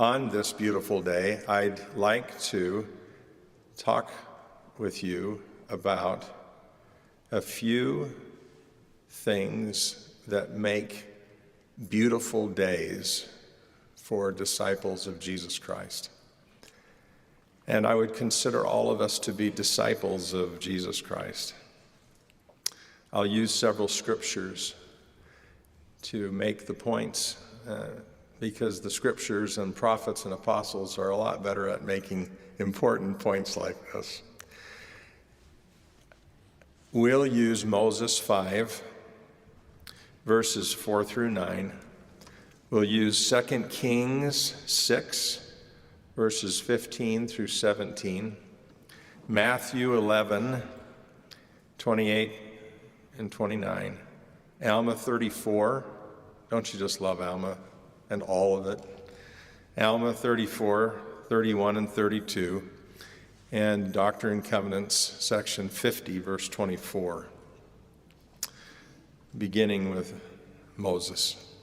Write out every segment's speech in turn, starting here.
On this beautiful day, I'd like to talk with you about a few things that make beautiful days for disciples of Jesus Christ. And I would consider all of us to be disciples of Jesus Christ. I'll use several scriptures to make the points, because the scriptures and prophets and apostles are a lot better at making important points like this. We'll use Moses 5, verses 4 through 9. We'll use 2 Kings 6, verses 15 through 17. Matthew 11, 28 and 29. Alma 34. Don't you just love Alma and all of it? Alma 34, 31 and 32. And Doctrine and Covenants, section 50, verse 24. Beginning with Moses.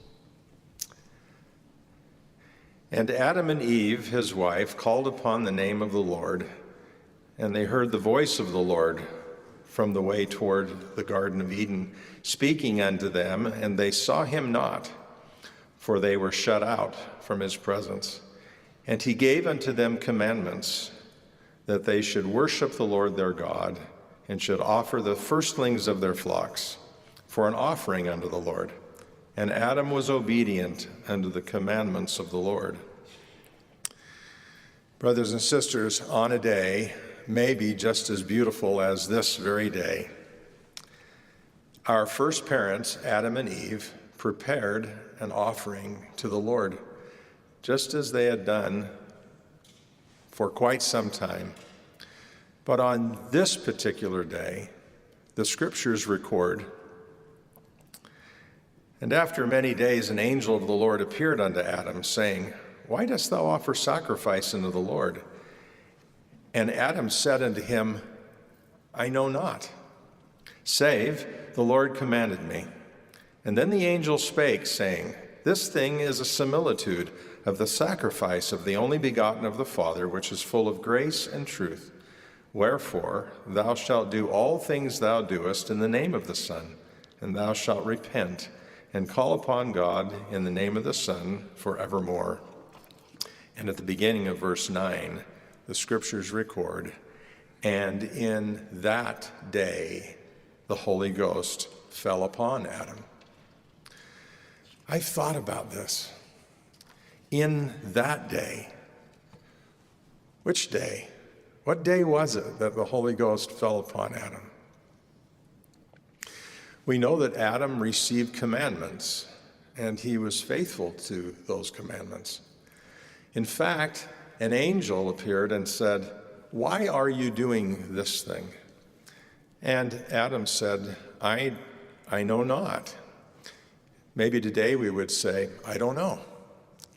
And Adam and Eve, his wife, called upon the name of the Lord, and they heard the voice of the Lord from the way toward the Garden of Eden, speaking unto them, and they saw him not, for they were shut out from his presence. And he gave unto them commandments, that they should worship the Lord their God, and should offer the firstlings of their flocks for an offering unto the Lord. And Adam was obedient unto the commandments of the Lord. Brothers and sisters, on a day maybe just as beautiful as this very day, our first parents, Adam and Eve, prepared an offering to the Lord, just as they had done for quite some time. But on this particular day, the scriptures record, and after many days an angel of the Lord appeared unto Adam, saying, Why dost thou offer sacrifice unto the Lord? And Adam said unto him, I know not, save the Lord commanded me. And then the angel spake, saying, This thing is a similitude of the sacrifice of the only begotten of the Father, which is full of grace and truth. Wherefore thou shalt do all things thou doest in the name of the Son, and thou shalt repent, and call upon God in the name of the Son forevermore. And at the beginning of verse 9, the scriptures record, and in that day the Holy Ghost fell upon Adam. I've thought about this. In that day. Which day? What day was it that the Holy Ghost fell upon Adam? We know that Adam received commandments, and he was faithful to those commandments. In fact, an angel appeared and said, Why are you doing this thing? And Adam said, I know not. Maybe today we would say, I don't know.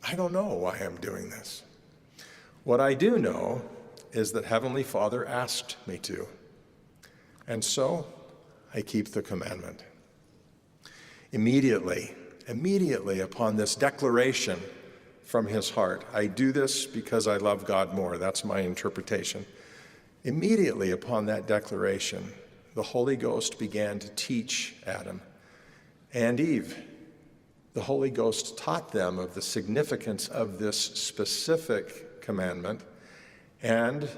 I don't know why I'm doing this. What I do know is that Heavenly Father asked me to. And so I keep the commandment. Immediately upon this declaration from his heart, I do this because I love God more. That's my interpretation. Immediately upon that declaration, the Holy Ghost began to teach Adam and Eve. The Holy Ghost taught them of the significance of this specific commandment and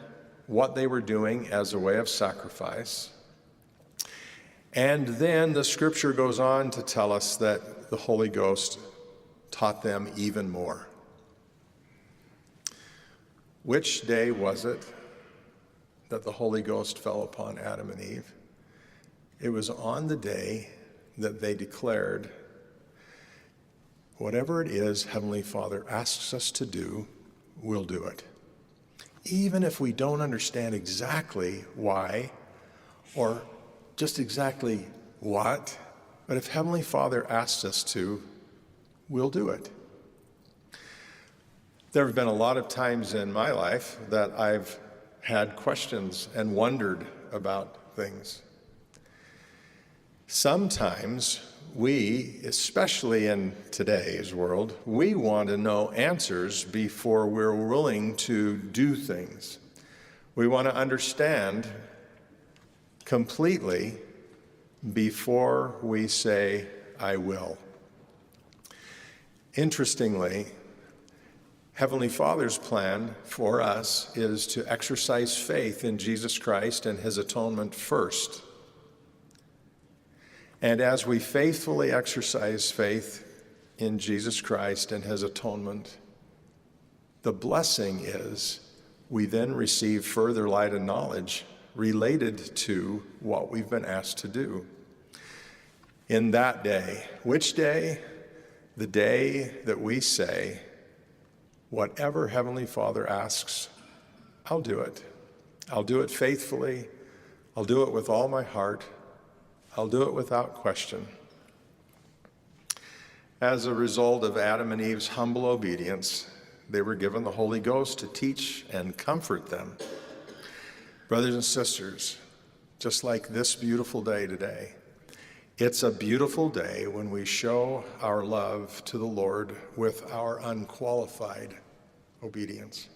what they were doing as a way of sacrifice. And then the scripture goes on to tell us that the Holy Ghost taught them even more. Which day was it that the Holy Ghost fell upon Adam and Eve? It was on the day that they declared, whatever it is Heavenly Father asks us to do, we'll do it. Even if we don't understand exactly why or just exactly what, but if Heavenly Father asks us to, we'll do it. There have been a lot of times in my life that I've had questions and wondered about things. Sometimes we, especially in today's world, we want to know answers before we're willing to do things. We want to understand completely before we say, I will. Interestingly, Heavenly Father's plan for us is to exercise faith in Jesus Christ and his atonement first. And as we faithfully exercise faith in Jesus Christ and his atonement, the blessing is we then receive further light and knowledge related to what we've been asked to do. In that day, which day? The day that we say, whatever Heavenly Father asks, I'll do it. I'll do it faithfully. I'll do it with all my heart. I'll do it without question. As a result of Adam and Eve's humble obedience, they were given the Holy Ghost to teach and comfort them. Brothers and sisters, just like this beautiful day today, it's a beautiful day when we show our love to the Lord with our unqualified obedience.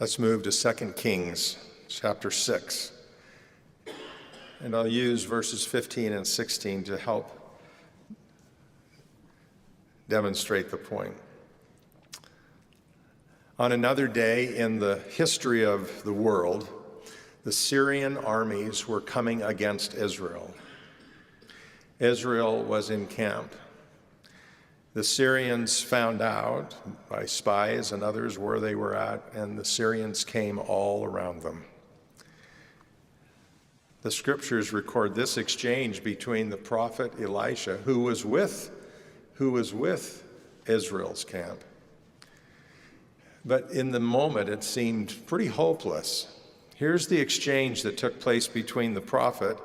Let's move to 2 Kings chapter 6. And I'll use verses 15 and 16 to help demonstrate the point. On another day in the history of the world, the Syrian armies were coming against Israel. Israel was in camp. The Syrians found out by spies and others where they were at, and the Syrians came all around them. The scriptures record this exchange between the prophet Elisha, who was with Israel's camp. But in the moment, it seemed pretty hopeless. Here's the exchange that took place between the prophet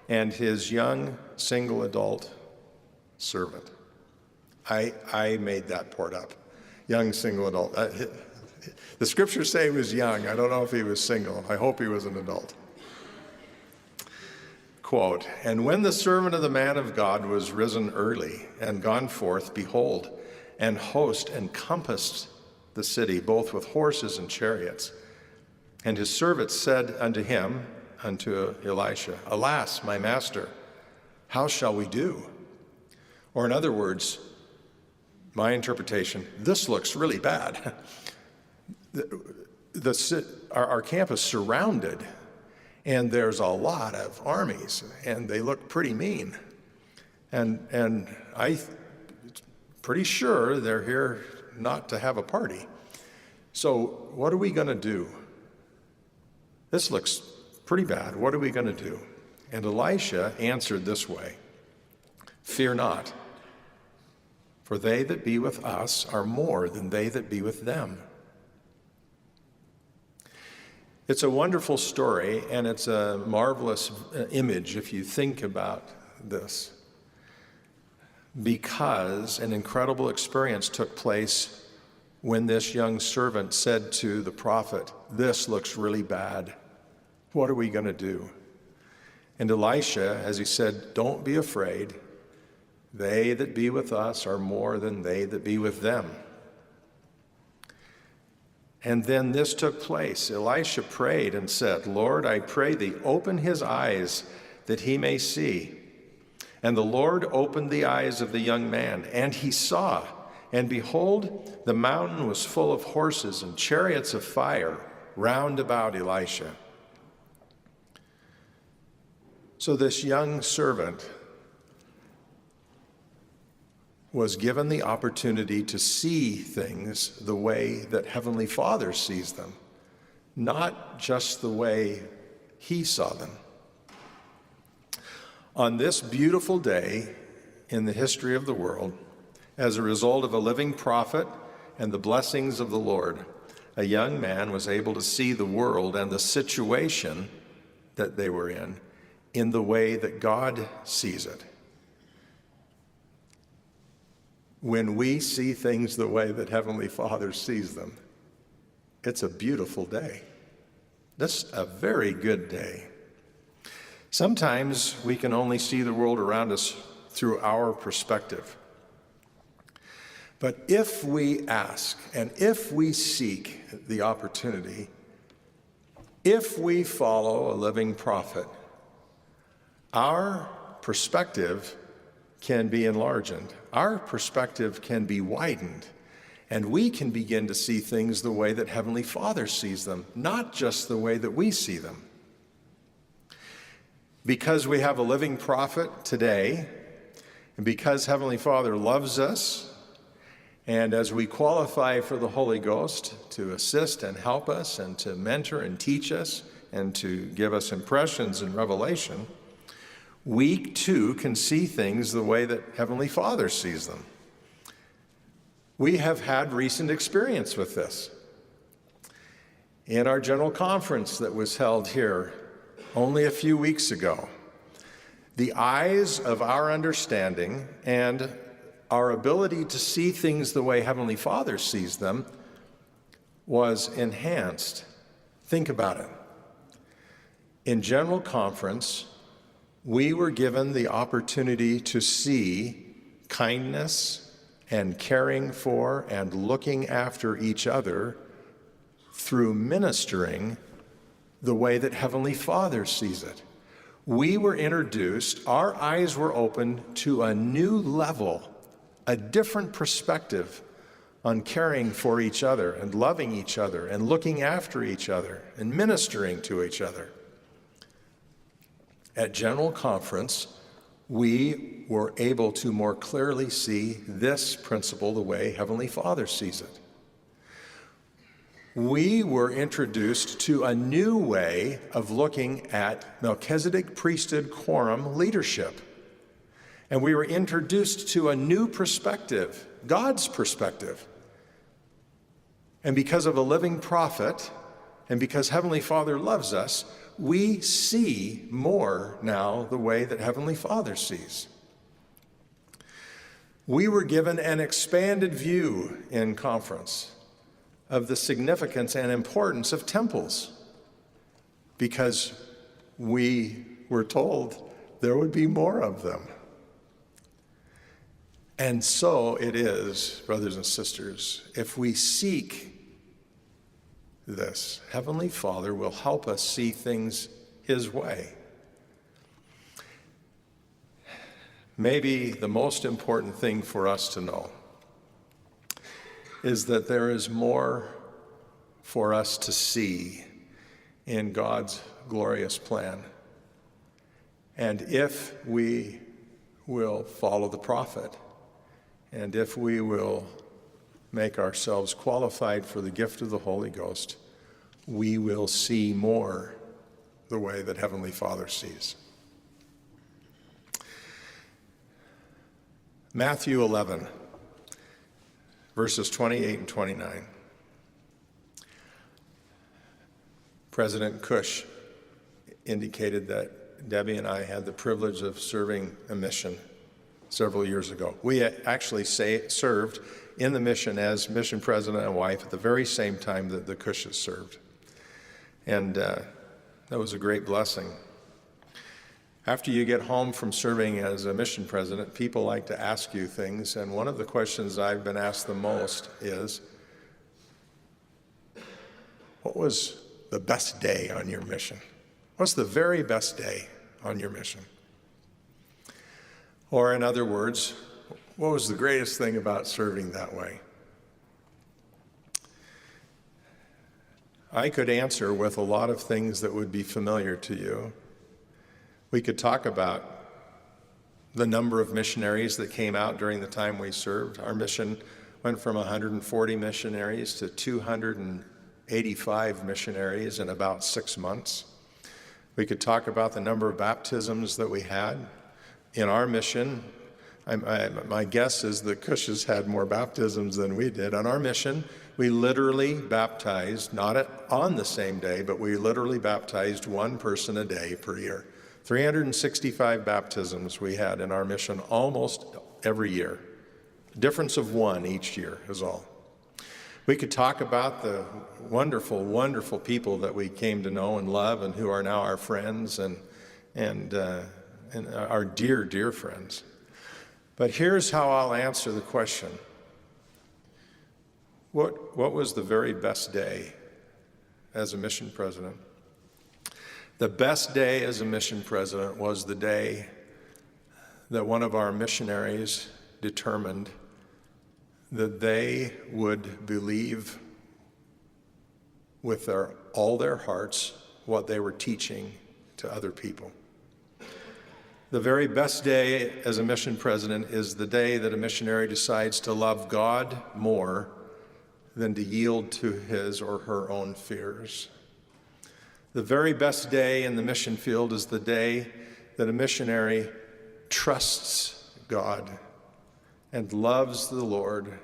and his young single adult servant. I made that part up. Young single adult. The scriptures say he was young. I don't know if he was single. I hope he was an adult. Quote, "And when the servant of the man of God was risen early and gone forth, behold, an host encompassed the city, both with horses and chariots. And his servant said unto him, unto Elisha, Alas, my master, how shall we do?" Or in other words, my interpretation, this looks really bad. Our camp is surrounded, and there's a lot of armies, and they look pretty mean. And I'm pretty sure they're here not to have a party. So what are we going to do? This looks pretty bad. What are we going to do? And Elisha answered this way, "Fear not, for they that be with us are more than they that be with them." It's a wonderful story, and it's a marvelous image if you think about this, because an incredible experience took place when this young servant said to the prophet, "This looks really bad. What are we going to do?" And Elisha, as he said, "Don't be afraid. They that be with us are more than they that be with them." And then this took place. Elisha prayed and said, "Lord, I pray thee, open his eyes that he may see." And the Lord opened the eyes of the young man, and he saw. And behold, the mountain was full of horses and chariots of fire round about Elisha. So this young servant was given the opportunity to see things the way that Heavenly Father sees them, not just the way he saw them. On this beautiful day in the history of the world, as a result of a living prophet and the blessings of the Lord, a young man was able to see the world and the situation that they were in the way that God sees it. When we see things the way that Heavenly Father sees them, it's a beautiful day. That's a very good day. Sometimes we can only see the world around us through our perspective. But if we ask and if we seek the opportunity, if we follow a living prophet, our perspective can be enlarged. Our perspective can be widened, and we can begin to see things the way that Heavenly Father sees them, not just the way that we see them. Because we have a living prophet today, and because Heavenly Father loves us, and as we qualify for the Holy Ghost to assist and help us and to mentor and teach us and to give us impressions and revelation, we too can see things the way that Heavenly Father sees them. We have had recent experience with this. In our general conference that was held here only a few weeks ago, the eyes of our understanding and our ability to see things the way Heavenly Father sees them was enhanced. Think about it. In general conference, we were given the opportunity to see kindness and caring for and looking after each other through ministering the way that Heavenly Father sees it. We were introduced, our eyes were opened to a new level, a different perspective on caring for each other and loving each other and looking after each other and ministering to each other. At General Conference, we were able to more clearly see this principle the way Heavenly Father sees it. We were introduced to a new way of looking at Melchizedek priesthood quorum leadership. And we were introduced to a new perspective, God's perspective. And because of a living prophet, and because Heavenly Father loves us, we see more now the way that Heavenly Father sees. We were given an expanded view in conference of the significance and importance of temples, because we were told there would be more of them. And so it is, brothers and sisters, if we seek this, Heavenly Father will help us see things His way. Maybe the most important thing for us to know is that there is more for us to see in God's glorious plan. And if we will follow the prophet, and if we will make ourselves qualified for the gift of the Holy Ghost, we will see more the way that Heavenly Father sees. Matthew 11, verses 28 and 29. President Cush indicated that Debbie and I had the privilege of serving a mission several years ago. We actually served in the mission as mission president and wife at the very same time that the Cushes served. And that was a great blessing. After you get home from serving as a mission president, people like to ask you things, and one of the questions I've been asked the most is, what was the best day on your mission? What's the very best day on your mission? Or in other words, what was the greatest thing about serving that way? I could answer with a lot of things that would be familiar to you. We could talk about the number of missionaries that came out during the time we served. Our mission went from 140 missionaries to 285 missionaries in about 6 months. We could talk about the number of baptisms that we had. In our mission, my guess is the Cushes had more baptisms than we did. On our mission, we literally baptized, not on the same day, but we literally baptized one person a day per year. 365 baptisms we had in our mission almost every year. Difference of one each year is all. We could talk about the wonderful, wonderful people that we came to know and love and who are now our friends, and and our dear, dear friends. But here's how I'll answer the question. What was the very best day as a mission president? The best day as a mission president was the day that one of our missionaries determined that they would believe with all their hearts what they were teaching to other people. The very best day as a mission president is the day that a missionary decides to love God more than to yield to his or her own fears. The very best day in the mission field is the day that a missionary trusts God and loves the Lord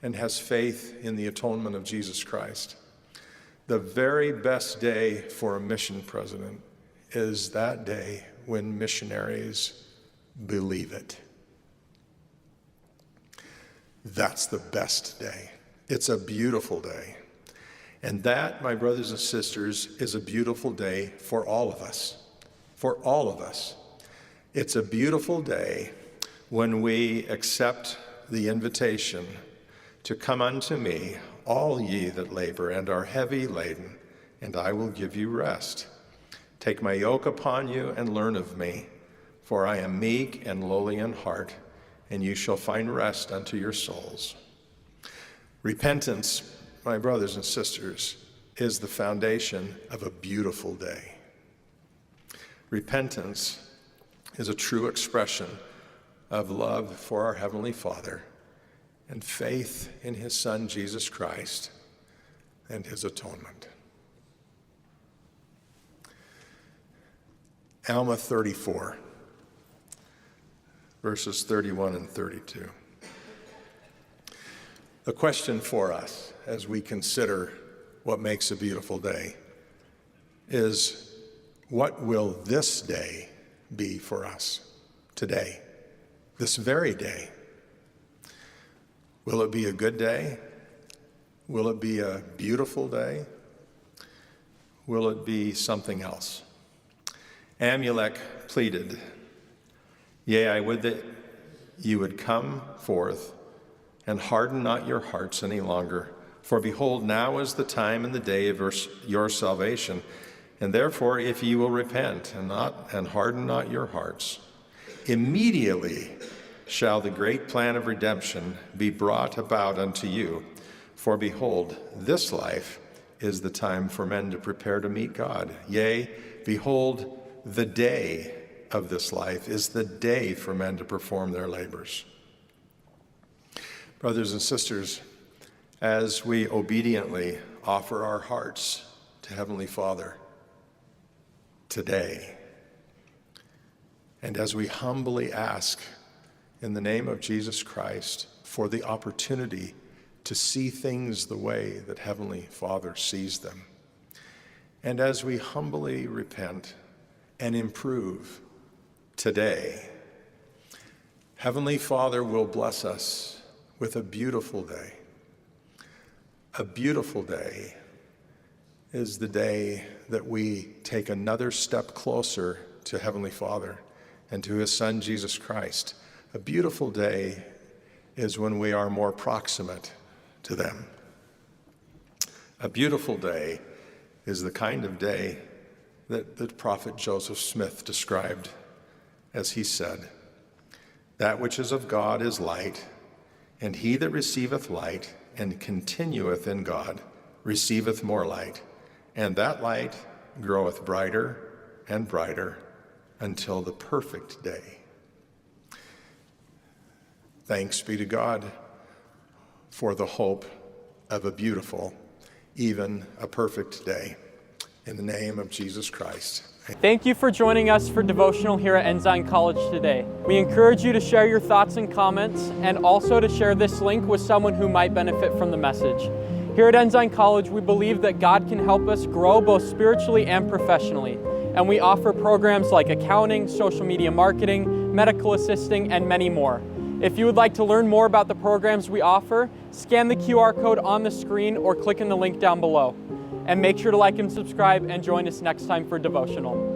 and has faith in the atonement of Jesus Christ. The very best day for a mission president is that day when missionaries believe it. That's the best day. It's a beautiful day. And that, my brothers and sisters, is a beautiful day for all of us. For all of us. It's a beautiful day when we accept the invitation to come unto me, all ye that labor and are heavy laden, and I will give you rest. Take my yoke upon you and learn of me, for I am meek and lowly in heart, and you shall find rest unto your souls. Repentance, my brothers and sisters, is the foundation of a beautiful day. Repentance is a true expression of love for our Heavenly Father and faith in His Son, Jesus Christ, and His atonement. Alma 34, verses 31 and 32. The question for us as we consider what makes a beautiful day is, what will this day be for us today, this very day? Will it be a good day? Will it be a beautiful day? Will it be something else? Amulek pleaded, "Yea, I would that you would come forth and harden not your hearts any longer. For behold, now is the time and the day of your salvation. And therefore, if ye will repent and harden not your hearts, immediately shall the great plan of redemption be brought about unto you. For behold, this life is the time for men to prepare to meet God. Yea, behold, the day of this life is the day for men to perform their labors." Brothers and sisters, as we obediently offer our hearts to Heavenly Father today, and as we humbly ask in the name of Jesus Christ for the opportunity to see things the way that Heavenly Father sees them, and as we humbly repent and improve today, Heavenly Father will bless us with a beautiful day. A beautiful day is the day that we take another step closer to Heavenly Father and to His Son, Jesus Christ. A beautiful day is when we are more proximate to them. A beautiful day is the kind of day that the prophet Joseph Smith described as he said, "That which is of God is light, and he that receiveth light and continueth in God receiveth more light, and that light groweth brighter and brighter until the perfect day." Thanks be to God for the hope of a beautiful, even a perfect day. In the name of Jesus Christ. Thank you for joining us for Devotional here at Ensign College today. We encourage you to share your thoughts and comments, and also to share this link with someone who might benefit from the message. Here at Ensign College, we believe that God can help us grow both spiritually and professionally, and we offer programs like accounting, social media marketing, medical assisting, and many more. If you would like to learn more about the programs we offer, scan the QR code on the screen or click in the link down below. And make sure to like and subscribe and join us next time for Devotional.